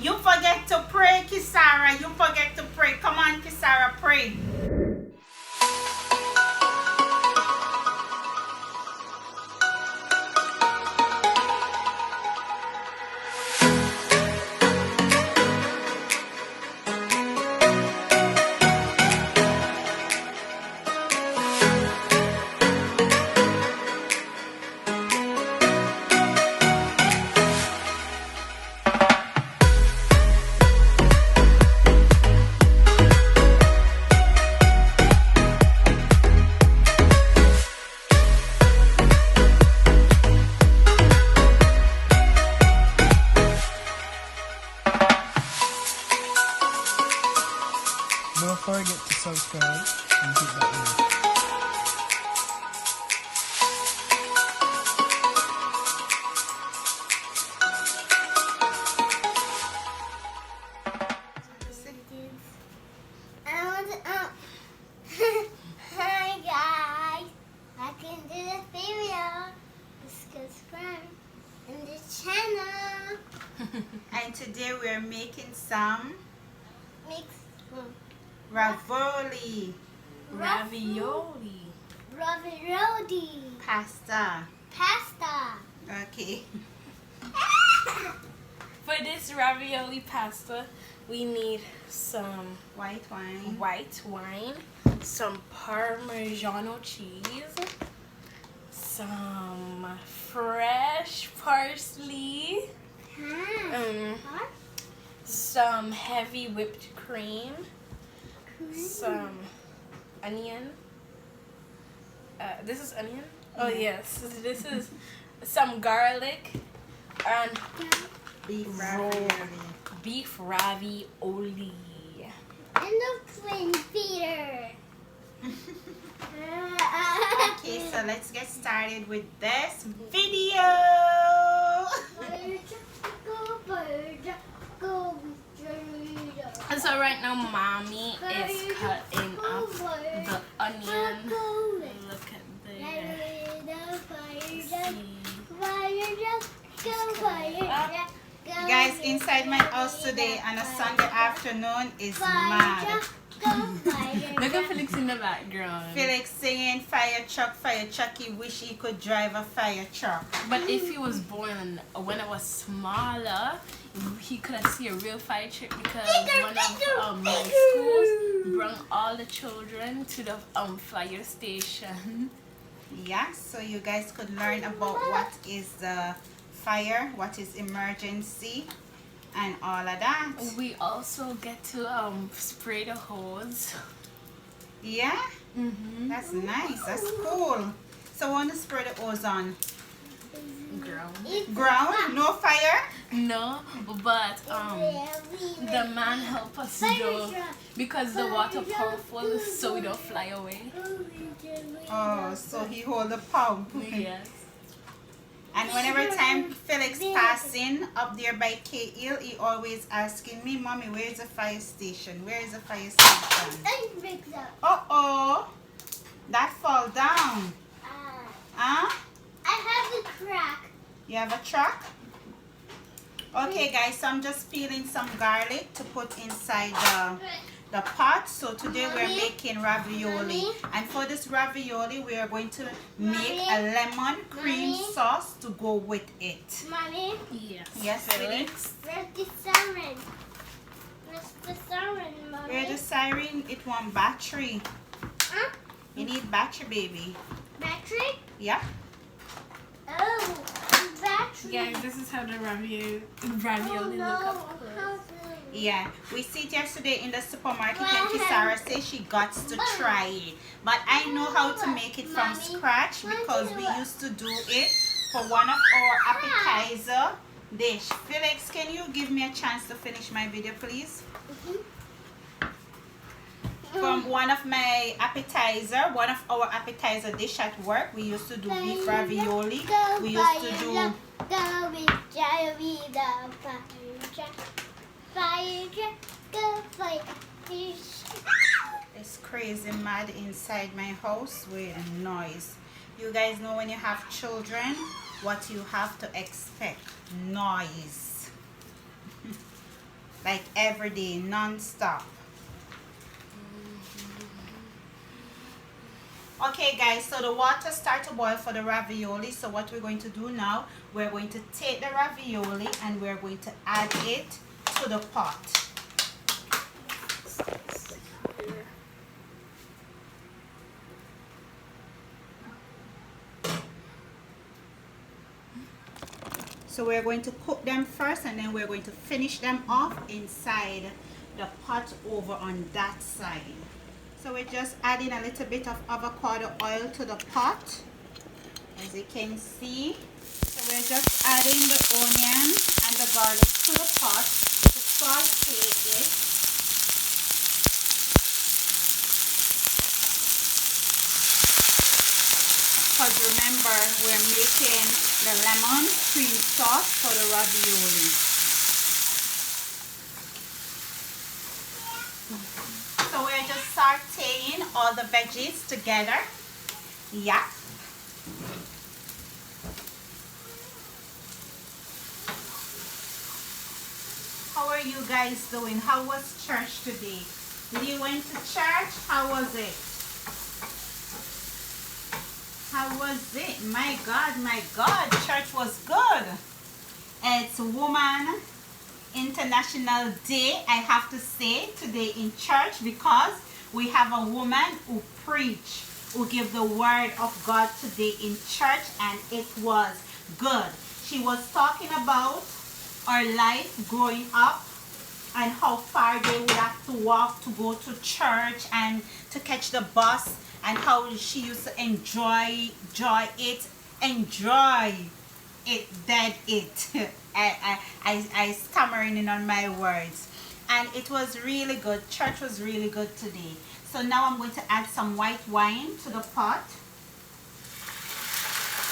You forget to pray, Kisara. You forget to pray. Come on, Kisara, pray. Don't forget to subscribe and hit that bell. Hi guys, welcome to the video. Subscribe in the channel. And today we're making some Mix ravioli Ravioli. ravioli pasta. pasta. Okay. For this ravioli pasta, we need some White wine. white wine, some Parmigiano cheese, some fresh parsley, some heavy whipped cream, some onion. This is onion? Oh yes, this is some garlic and Beef Roll. ravioli. beef ravioli. And the twin feeder. Okay, so let's get started with this video. And so right now, mommy is cutting up the onion. Look at there. Guys, inside my house today on a Sunday afternoon is mad. Look at Felix in the background. Felix singing fire truck, he wish he could drive a fire truck. But if he was born when I was smaller, he couldn't see a real fire truck because one of my schools brought all the children to the fire station. Yeah, so you guys could learn about what is the fire, what is emergency, and all of that. We also get to spray the hose. Yeah, that's nice. That's cool. So I want to spray the hose on ground, no fire. No, but the man help us though because the water powerful, so we don't fly away. Oh, so he hold the pump. Yes. And whenever time Felix passing up there by K Hill, he always asking me, Mommy, where is the fire station? Where is the fire station? Uh-oh. That fall down. Huh? I have a crack. You have a truck? Okay guys, so I'm just peeling some garlic to put inside the pot. So today we're making ravioli. And for this ravioli, we are going to make a lemon cream sauce to go with it. Mommy, Yes. Yes, Felix? where's the siren? Where's the siren, Mommy? Where the siren? It want battery. Huh? You need battery, baby. Battery? Yeah. Oh, battery. Guys, this is how the ravioli Oh, look up no. close. Yeah, we see it yesterday in the supermarket and Kisara says she got to try it. But I know how to make it from scratch because we used to do it for one of our appetizer dish. Felix, can you give me a chance to finish my video, please? From one of my our appetizer dish at work, we used to do beef ravioli. We used to do it's crazy mad inside my house with noise. You guys know when you have children, what you have to expect. Noise. like every day, non-stop. Okay guys, so the water starts to boil for the ravioli. So what we're going to do now, we're going to take the ravioli and we're going to add it to the pot. So we're going to cook them first and then we're going to finish them off inside the pot over on that side. So we're just adding a little bit of avocado oil to the pot, as you can see. So we're just adding the onion and the garlic to the pot to saute it. Because remember, we're making the lemon cream sauce for the ravioli. So we're just sauteing all the veggies together. Yeah. How are you guys doing? How was church today? Did you went to church? How was it? How was it? My God, church was good. It's Woman International Day, I have to say, today in church, because we have a woman who preach, who give the word of God today in church, and it was good. She was talking about our life growing up and how far they would have to walk to go to church and to catch the bus, and how she used to enjoy it. I stammering in on my words, and it was really good. Church was really good today. So now I'm going to add some white wine to the pot,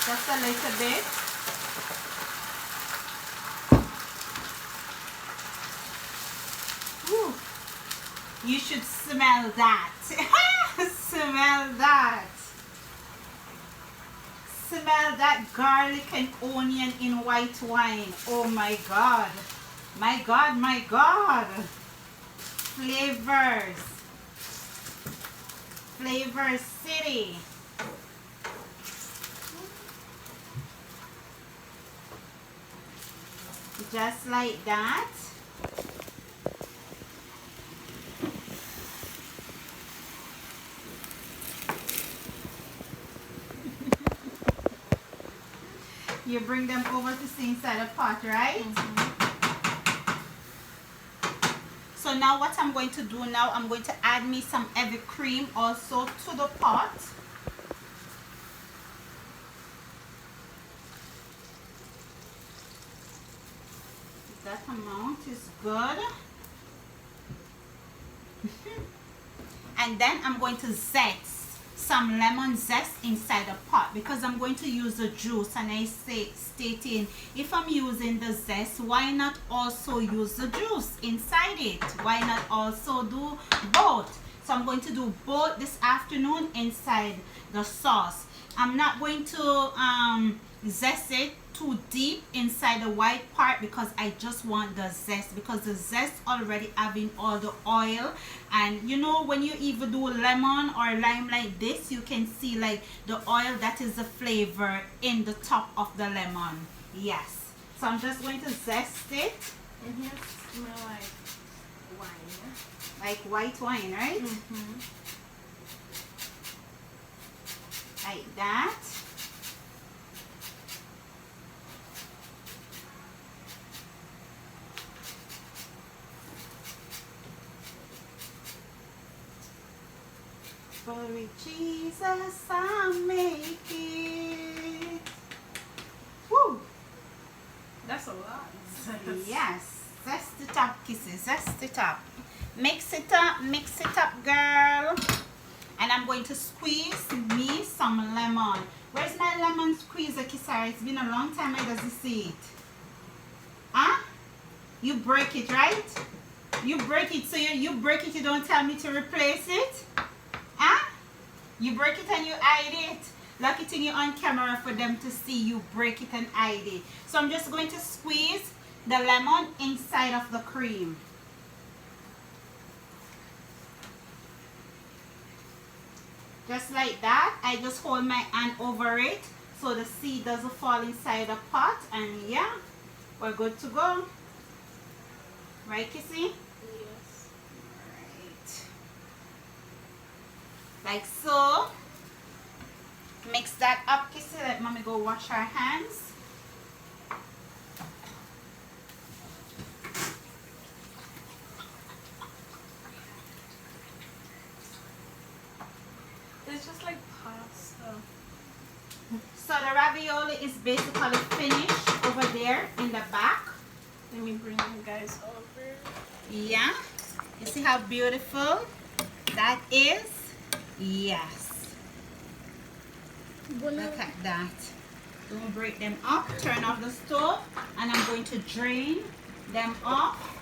just a little bit. Whew. You should smell that. Smell that. Smell that garlic and onion in white wine. Oh my God. My God, my God. Flavors. Flavor City. Just like that. You bring them over to see inside a pot, right? So now what I'm going to do now, I'm going to add me some heavy cream also to the pot. That amount is good. And then I'm going to zest some lemon zest inside the pot, because I'm going to use the juice, and I say stating, if I'm using the zest, why not also use the juice inside it? Why not also do both? So I'm going to do both this afternoon inside the sauce. I'm not going to zest it too deep inside the white part, because I just want the zest, because the zest already having all the oil. And you know, when you even do lemon or lime like this, you can see like the oil, that is the flavor in the top of the lemon. Yes, so I'm just going to zest it. And here smell like wine. Like white wine, right? Like that. For Jesus, I'll make it. Woo! That's a lot. Yes, zest it up, kisses, zest it up. Mix it up, girl. And I'm going to squeeze me some lemon. Where's my lemon squeezer, Kisara? It's been a long time I doesn't see it. Huh? You break it, right? You break it, so you break it, you don't tell me to replace it? Huh? You break it and you hide it. Lucky thing you're on camera for them to see you break it and hide it. So I'm just going to squeeze the lemon inside of the cream. Just like that. I just hold my hand over it so the seed doesn't fall inside the pot, and yeah, we're good to go. Right, Kissy? Yes. Right. Like so. Mix that up, Kissy. Let mommy go wash her hands. It's just like pasta. So the ravioli is basically finished over there in the back. Let me bring you guys over. Yeah. You see how beautiful that is? Yes. Look at that. I'm going to break them up, turn off the stove, and I'm going to drain them off.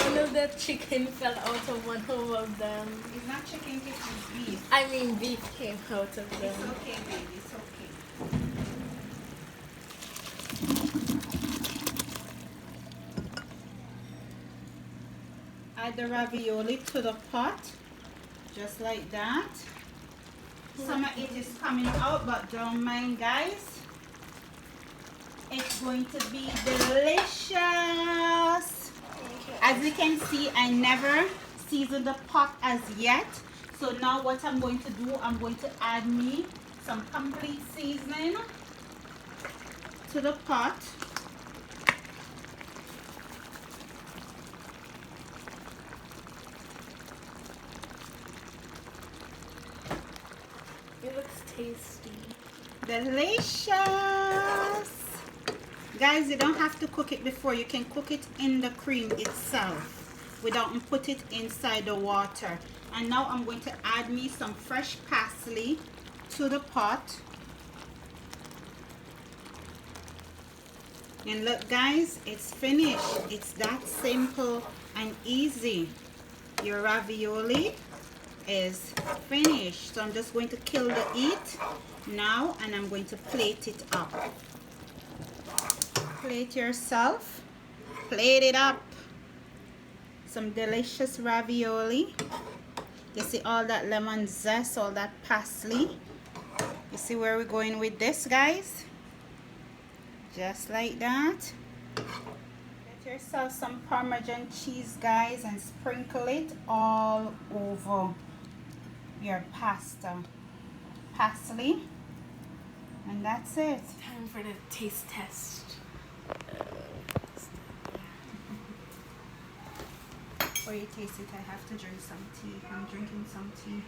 One of the chicken fell out of one of them. It's not chicken, it's beef. I mean beef came out of them. It's okay, baby. It's okay. Add the ravioli to the pot, just like that. Some of it is coming out, but don't mind, guys. It's going to be delicious. As you can see, I never seasoned the pot as yet. So now what I'm going to do, I'm going to add me some complete seasoning to the pot. It looks tasty. Delicious. Guys, you don't have to cook it before. You can cook it in the cream itself without put it inside the water. And now I'm going to add me some fresh parsley to the pot. And look, guys, it's finished. It's that simple and easy. Your ravioli is finished. So I'm just going to kill the heat now, and I'm going to plate it up. Plate yourself. Plate it up. Some delicious ravioli. You see all that lemon zest, all that parsley. You see where we're going with this, guys? Just like that. Get yourself some Parmesan cheese, guys, and sprinkle it all over your pasta. Parsley. And that's it. Time for the taste test. Before you taste it, I have to drink some tea. I'm drinking some tea.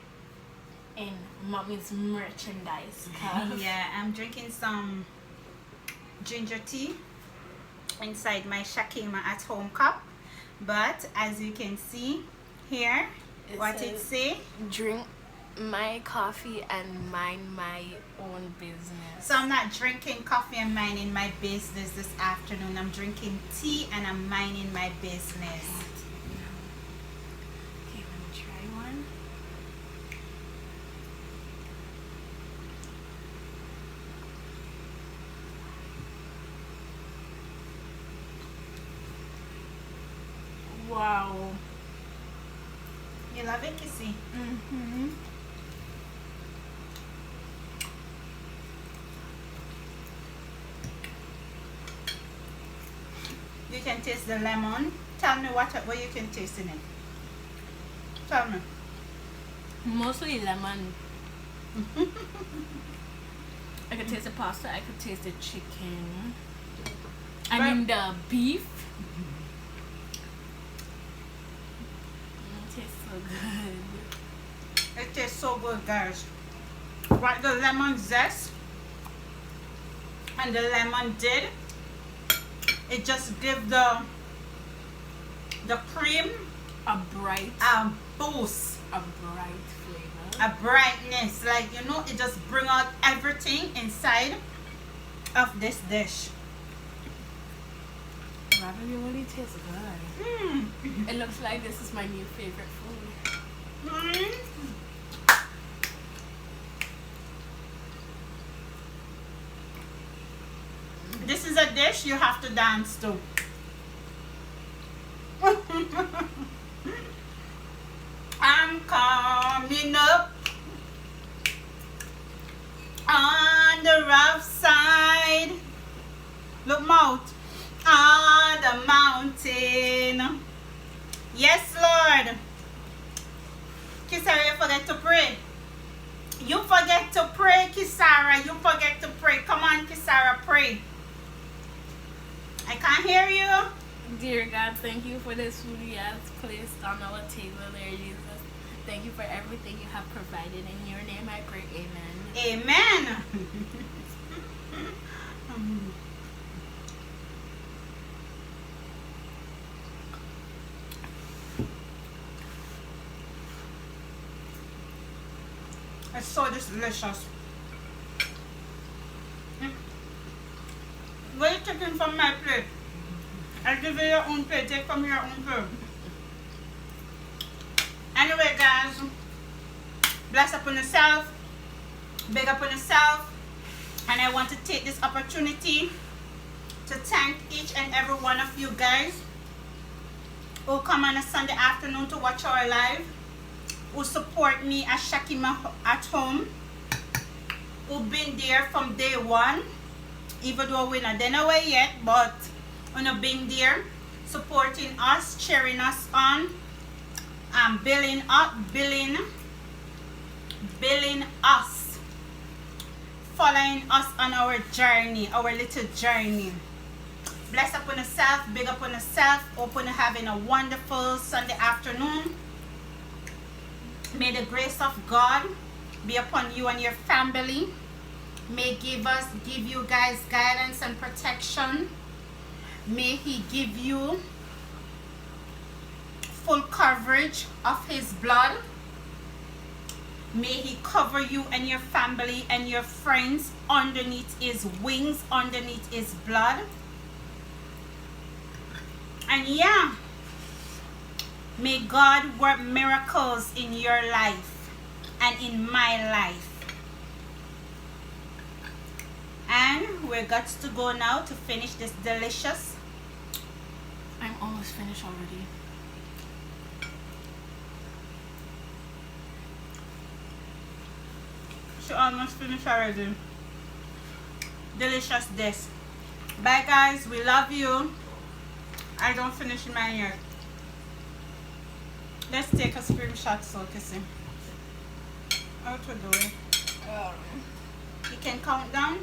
In mommy's merchandise cup. Yeah, I'm drinking some ginger tea inside my Shakema at home cup. But as you can see here, what it say? Drink my coffee and mind my own business. So I'm not drinking coffee and minding my business this afternoon. I'm drinking tea and I'm minding my business. Okay, let me try one. Wow. You love it, Kissy? Mm-hmm. You can taste the lemon. Tell me what you can taste in it. Tell me. Mostly lemon. I could taste the pasta. I could taste the chicken. I mean the beef. It tastes so good. It tastes so good, guys. What the lemon zest and the lemon did, it just give the cream A bright, boost, a bright flavor. a brightness. Like, you know, it just bring out everything inside of this dish. Ravioli tastes good. Mm. It looks like this is my new favorite food. Mm. This is a dish you have to dance to. I'm coming up. Yes, Lord. Kisara, you forget to pray. You forget to pray, Kisara. You forget to pray. Come on, Kisara, pray. I can't hear you. Dear God, thank you for this food you have placed on our table, Lord Jesus. Thank you for everything you have provided. In your name I pray, amen. Amen. It's so delicious. Where you taking from my plate? I'll give you your own plate. Take from your own plate. Anyway, guys, bless upon yourself, big upon yourself, and I want to take this opportunity to thank each and every one of you guys who come on a Sunday afternoon to watch our live, who support me as Shakima at home, who been there from day one, even though we're not done away yet, but who have been there, supporting us, cheering us on, billing us, following us on our journey, our little journey. Bless upon yourself, big upon yourself, open having a wonderful Sunday afternoon. May the grace of God be upon you and your family. May give you guys guidance and protection. May He give you full coverage of His blood. May He cover you and your family and your friends underneath His wings, underneath His blood. And yeah, may God work miracles in your life and in my life. And we're got to go now to finish this delicious. I'm almost finished already. She almost finished already. Delicious this. Bye guys, we love you. I don't finish mine yet. Let's take a screenshot so you can see how to do it. You can count down.